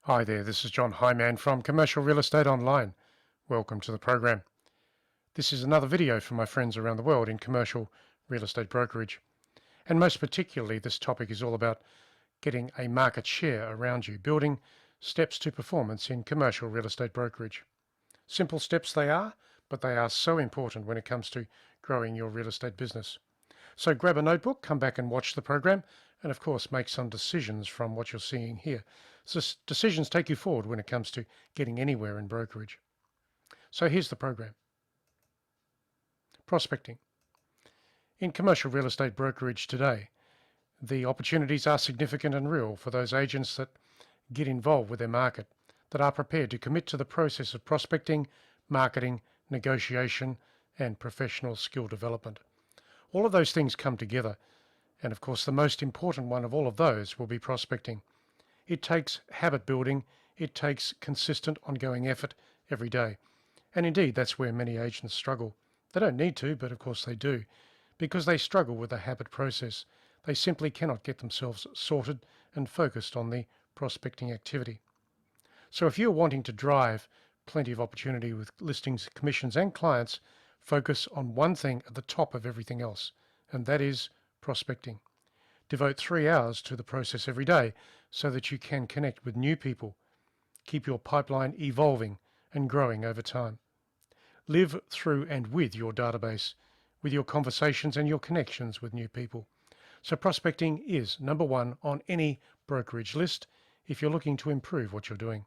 Hi there, this is John Hyman from Commercial Real Estate Online. Welcome to the program. This is another video for my friends around the world in commercial real estate brokerage. And most particularly, this topic is all about getting a market share around you, building steps to performance in commercial real estate brokerage. Simple steps they are, but they are so important when it comes to growing your real estate business. So grab a notebook, come back and watch the program, and of course make some decisions from what you're seeing here. So decisions take you forward when it comes to getting anywhere in brokerage. So here's the program. Prospecting. In commercial real estate brokerage today, the opportunities are significant and real for those agents that get involved with their market, that are prepared to commit to the process of prospecting, marketing, negotiation, and professional skill development. All of those things come together, and of course the most important one of all of those will be prospecting. It takes habit building, it takes consistent ongoing effort every day. And indeed, that's where many agents struggle. They don't need to, but of course they do, because they struggle with the habit process. They simply cannot get themselves sorted and focused on the prospecting activity. So if you're wanting to drive plenty of opportunity with listings, commissions, and clients, focus on one thing at the top of everything else, and that is prospecting. Devote 3 hours to the process every day so that you can connect with new people. Keep your pipeline evolving and growing over time. Live through and with your database, with your conversations and your connections with new people. So prospecting is number one on any brokerage list if you're looking to improve what you're doing.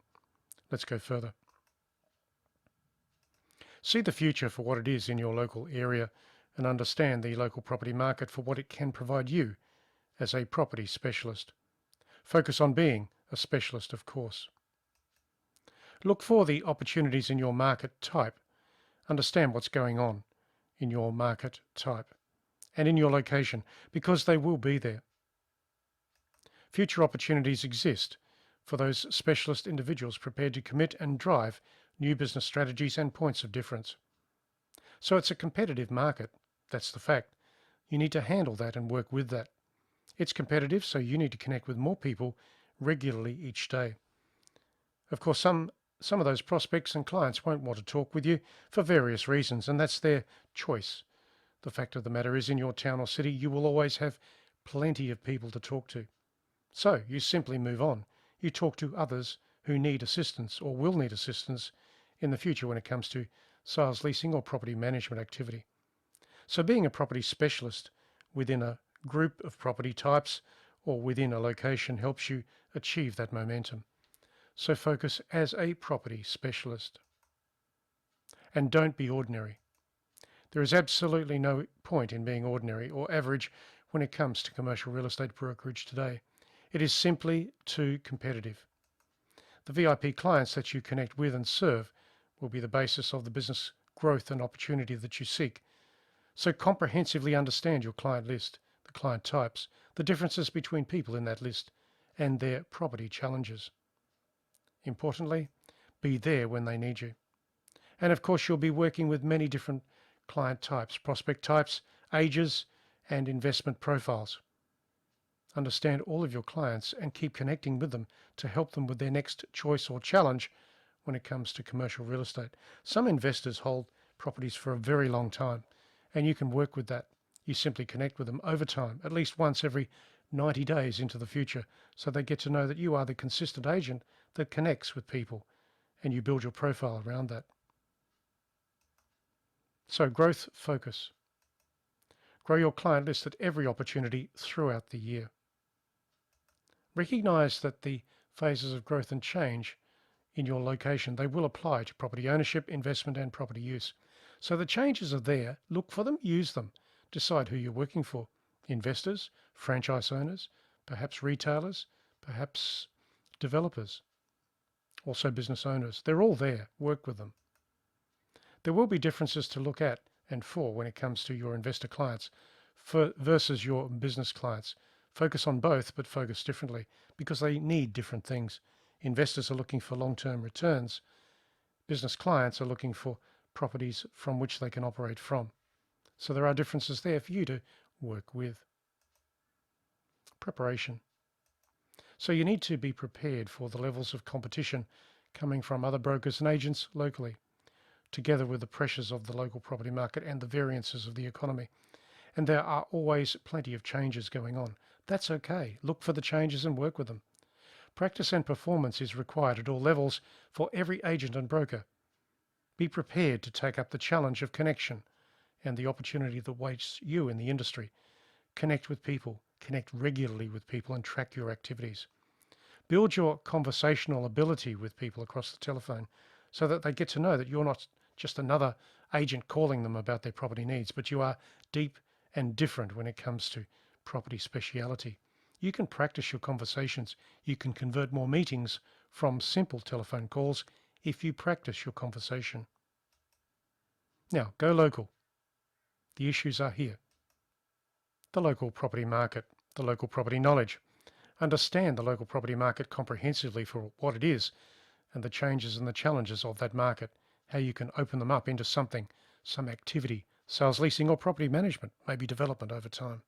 Let's go further. See the future for what it is in your local area and understand the local property market for what it can provide you as a property specialist. Focus on being a specialist, of course. Look for the opportunities in your market type. Understand what's going on in your market type and in your location, because they will be there. Future opportunities exist for those specialist individuals prepared to commit and drive new business strategies and points of difference. So it's a competitive market. That's the fact. You need to handle that and work with that. It's competitive, so you need to connect with more people regularly each day. Of course, some of those prospects and clients won't want to talk with you for various reasons, and that's their choice. The fact of the matter is, in your town or city, you will always have plenty of people to talk to. So you simply move on. You talk to others who need assistance or will need assistance in the future when it comes to sales, leasing, or property management activity. So being a property specialist within a group of property types or within a location helps you achieve that momentum. So focus as a property specialist. And don't be ordinary. There is absolutely no point in being ordinary or average when it comes to commercial real estate brokerage today. It is simply too competitive. The VIP clients that you connect with and serve will be the basis of the business growth and opportunity that you seek. So comprehensively understand your client list, the client types, the differences between people in that list, and their property challenges. Importantly, be there when they need you. And of course, you'll be working with many different client types, prospect types, ages, and investment profiles. Understand all of your clients and keep connecting with them to help them with their next choice or challenge when it comes to commercial real estate. Some investors hold properties for a very long time, and you can work with that. You simply connect with them over time, at least once every 90 days into the future, so they get to know that you are the consistent agent that connects with people, and you build your profile around that. So growth focus. Grow your client list at every opportunity throughout the year. Recognize that the phases of growth and change in your location, they will apply to property ownership, investment, and property use. So the changes are there. Look for them, use them. Decide who you're working for. Investors, franchise owners, perhaps retailers, perhaps developers, also business owners. They're all there. Work with them. There will be differences to look at and for when it comes to your investor clients versus your business clients. Focus on both, but focus differently because they need different things. Investors are looking for long-term returns. Business clients are looking for properties from which they can operate from. So there are differences there for you to work with. Preparation. So you need to be prepared for the levels of competition coming from other brokers and agents locally, together with the pressures of the local property market and the variances of the economy. And there are always plenty of changes going on. That's okay. Look for the changes and work with them. Practice and performance is required at all levels for every agent and broker. Be prepared to take up the challenge of connection and the opportunity that waits you in the industry. Connect with people, connect regularly with people, and track your activities. Build your conversational ability with people across the telephone so that they get to know that you're not just another agent calling them about their property needs, but you are deep and different when it comes to property speciality. You can practice your conversations. You can convert more meetings from simple telephone calls if you practice your conversation. Now, go local. The issues are here. The local property market, the local property knowledge. Understand the local property market comprehensively for what it is and the changes and the challenges of that market, how you can open them up into something, some activity, sales, leasing, or property management, maybe development over time.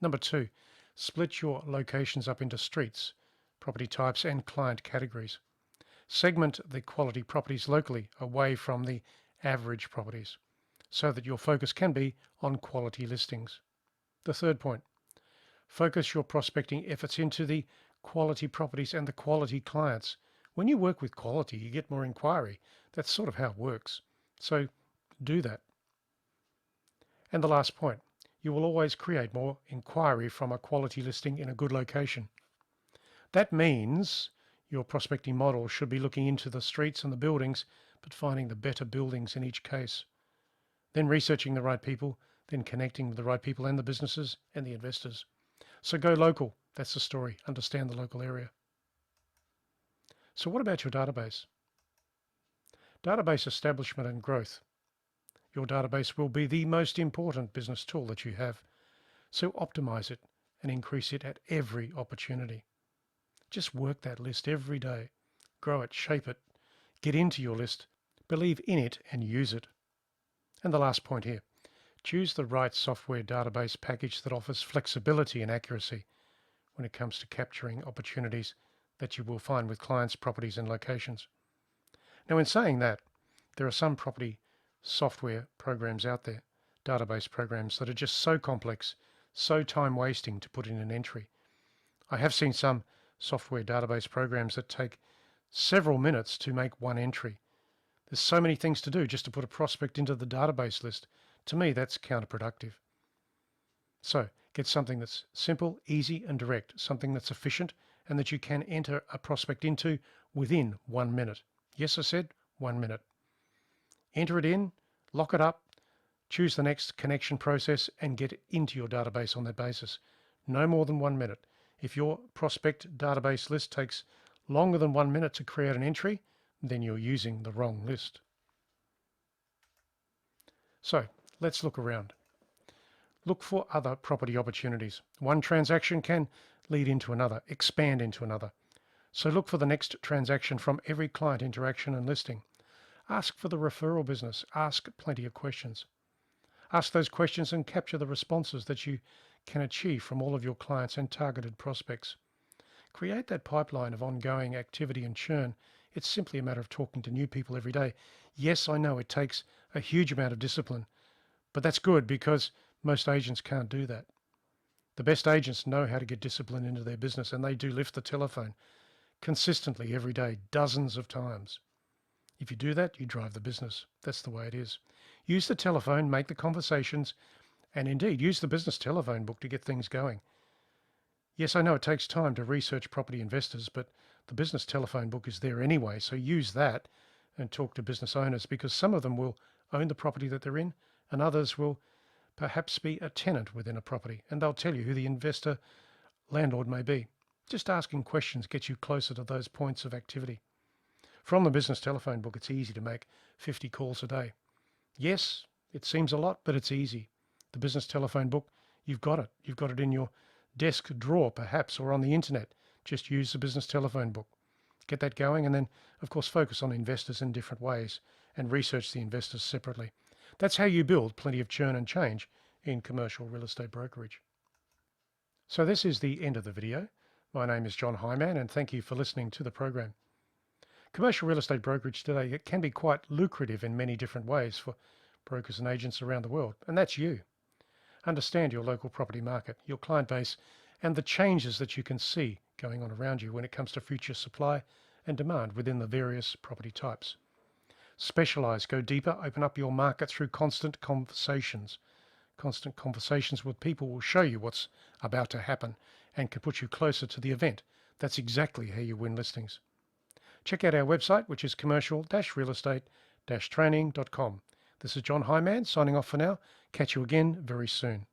Number 2, split your locations up into streets, property types, and client categories. Segment the quality properties locally away from the average properties so that your focus can be on quality listings. The third point, focus your prospecting efforts into the quality properties and the quality clients. When you work with quality, you get more inquiry. That's sort of how it works. So do that. And the last point, you will always create more inquiry from a quality listing in a good location. That means your prospecting model should be looking into the streets and the buildings, but finding the better buildings in each case. Then researching the right people, then connecting with the right people and the businesses and the investors. So go local. That's the story. Understand the local area. So what about your database? Database establishment and growth. Your database will be the most important business tool that you have. So optimize it and increase it at every opportunity. Just work that list every day. Grow it, shape it, get into your list, believe in it and use it. And the last point here, choose the right software database package that offers flexibility and accuracy when it comes to capturing opportunities that you will find with clients, properties, and locations. Now, in saying that, there are some property software programs out there, database programs that are just so complex, so time wasting to put in an entry. I have seen some software database programs that take several minutes to make one entry. There's so many things to do just to put a prospect into the database list. To me, that's counterproductive. So get something that's simple, easy, and direct, something that's efficient and that you can enter a prospect into within 1 minute. Yes, I said 1 minute. Enter it in, lock it up, choose the next connection process and get into your database on that basis. No more than 1 minute. If your prospect database list takes longer than 1 minute to create an entry, then you're using the wrong list. So let's look around. Look for other property opportunities. One transaction can lead into another, expand into another. So look for the next transaction from every client interaction and listing. Ask for the referral business. Ask plenty of questions. Ask those questions and capture the responses that you can achieve from all of your clients and targeted prospects. Create that pipeline of ongoing activity and churn. It's simply a matter of talking to new people every day. Yes, I know it takes a huge amount of discipline, but that's good because most agents can't do that. The best agents know how to get discipline into their business, and they do lift the telephone consistently every day, dozens of times. If you do that, you drive the business. That's the way it is. Use the telephone, make the conversations, and indeed use the business telephone book to get things going. Yes, I know it takes time to research property investors, but the business telephone book is there anyway, so use that and talk to business owners because some of them will own the property that they're in and others will perhaps be a tenant within a property, and they'll tell you who the investor landlord may be. Just asking questions gets you closer to those points of activity. From the business telephone book, it's easy to make 50 calls a day. Yes, it seems a lot, but it's easy. The business telephone book, you've got it. You've got it in your desk drawer, perhaps, or on the internet. Just use the business telephone book. Get that going, and then, of course, focus on investors in different ways and research the investors separately. That's how you build plenty of churn and change in commercial real estate brokerage. So this is the end of the video. My name is John Hyman, and thank you for listening to the program. Commercial real estate brokerage today, it can be quite lucrative in many different ways for brokers and agents around the world, and that's you. Understand your local property market, your client base, and the changes that you can see going on around you when it comes to future supply and demand within the various property types. Specialize, go deeper, open up your market through constant conversations. Constant conversations with people will show you what's about to happen and can put you closer to the event. That's exactly how you win listings. Check out our website, which is commercial-realestate-training.com. This is John Hyman signing off for now. Catch you again very soon.